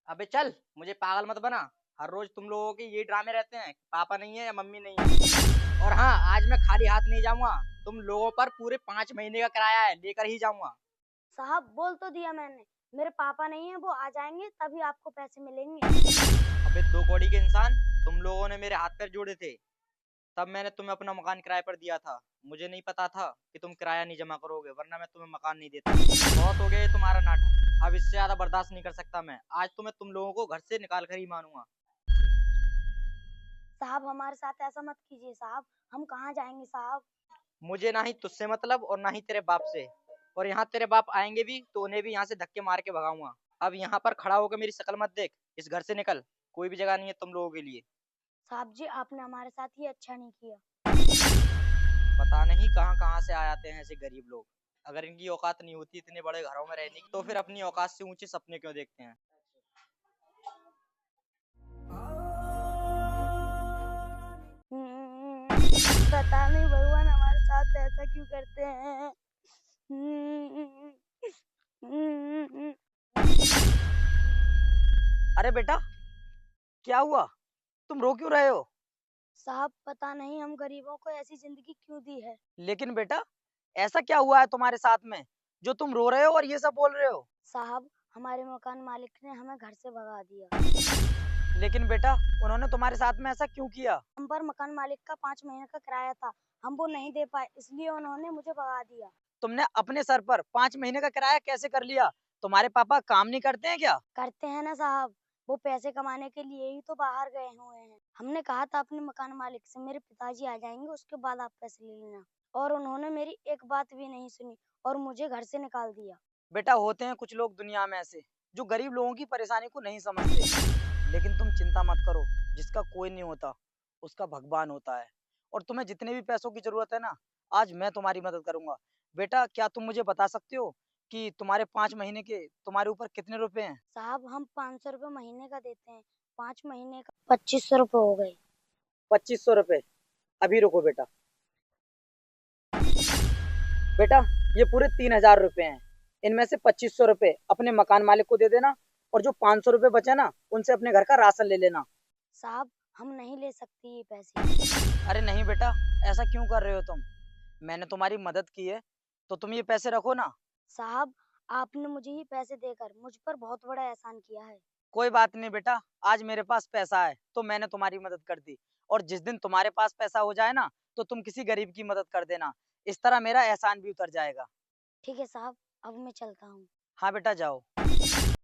अबे चल, मुझे पागल मत बना। हर रोज तुम लोगों के ये ड्रामे रहते हैं, पापा नहीं है या मम्मी नहीं है। और हाँ, आज मैं खाली हाथ नहीं जाऊंगा। तुम लोगों पर पूरे 5 महीने का किराया है, लेकर ही जाऊंगा। साहब बोल तो दिया मैंने, मेरे पापा नहीं है, वो आ जाएंगे तभी आपको पैसे मिलेंगे। अबे दो कौड़ी के इंसान, तुम लोगों ने मेरे हाथ पैर जोड़े थे, तब मैंने तुम्हें अपना मकान किराए पर दिया था। मुझे नहीं पता था कि तुम किराया नहीं जमा करोगे, वरना मैं तुम्हें मकान नहीं देता। बहुत हो गया ये तुम्हारा नाटक, अब इससे ज्यादा बर्दाश्त नहीं कर सकता मैं। आज तो मैं तुम लोगों को घर से निकाल कर ही मानूंगा। साहब हमारे साथ ऐसा मत कीजिए साहब, हम कहाँ जाएंगे साहब। मुझे ना ही तुझसे मतलब और ना ही तेरे बाप से। और यहाँ तेरे बाप आएंगे भी तो उन्हें भी यहाँ से धक्के मार के भगाऊंगा। अब यहाँ पर खड़ा होकर मेरी शक्ल मत देख, इस घर से निकल। कोई भी जगह नहीं है तुम लोगों के लिए। साहब जी आपने हमारे साथ ये अच्छा नहीं किया। पता नहीं कहाँ कहाँ से आ जाते हैं ऐसे गरीब लोग। अगर इनकी औकात नहीं होती इतने बड़े घरों में रहने की, तो फिर अपनी औकात से ऊंचे सपने क्यों देखते हैं। पता नहीं भगवान हमारे साथ ऐसा क्यों करते हैं। अरे बेटा, क्या हुआ? तुम रो क्यों रहे हो? साहब पता नहीं हम गरीबों को ऐसी जिंदगी क्यों दी है। लेकिन बेटा, ऐसा क्या हुआ है तुम्हारे साथ में जो तुम रो रहे हो और ये सब बोल रहे हो? साहब हमारे मकान मालिक ने हमें घर से भगा दिया। लेकिन बेटा, उन्होंने तुम्हारे साथ में ऐसा क्यों किया? हम पर मकान मालिक का 5 महीने का किराया था, हम वो नहीं दे पाए, इसलिए उन्होंने मुझे भगा दिया। तुमने अपने सर पर 5 महीने का किराया कैसे कर लिया? तुम्हारे पापा काम नहीं करते हैं क्या? करते हैं ना साहब, वो पैसे कमाने के लिए ही तो बाहर गए हुए हैं। हमने कहा था अपने मकान मालिक से मेरे पिताजी आ जाएंगे उसके बाद आप पैसे ले लेना, और उन्होंने मेरी एक बात भी नहीं सुनी और मुझे घर से निकाल दिया। बेटा, होते हैं कुछ लोग दुनिया में ऐसे जो गरीब लोगों की परेशानी को नहीं समझते। लेकिन तुम चिंता मत करो, जिसका कोई नहीं होता उसका भगवान होता है। और तुम्हें जितने भी पैसों की जरूरत है ना, आज मैं तुम्हारी मदद करूंगा। बेटा, क्या तुम मुझे बता सकते हो कि तुम्हारे 5 महीने के तुम्हारे ऊपर कितने रुपए हैं? साहब हम 500 रुपये महीने का देते हैं, 5 महीने का 2500 रुपये हो गए। 2500 रुपए? अभी रुको बेटा। बेटा, ये पूरे 3000 रुपए हैं। इनमें से 2500 रुपए अपने मकान मालिक को दे देना, और जो 500 रुपए बचे ना, उनसे अपने घर का राशन ले लेना। साहब हम नहीं ले सकते ये पैसे। अरे नहीं बेटा, ऐसा क्यों कर रहे हो तुम? मैंने तुम्हारी मदद की है, तो तुम ये पैसे रखो ना। साहब आपने मुझे ये पैसे देकर मुझ पर बहुत बड़ा एहसान किया है। कोई बात नहीं बेटा, आज मेरे पास पैसा है तो मैंने तुम्हारी मदद कर दी। और जिस दिन तुम्हारे पास पैसा हो जाए ना, तो तुम किसी गरीब की मदद कर देना। इस तरह मेरा एहसान भी उतर जाएगा। ठीक है साहब, अब मैं चलता हूँ। हाँ बेटा, जाओ।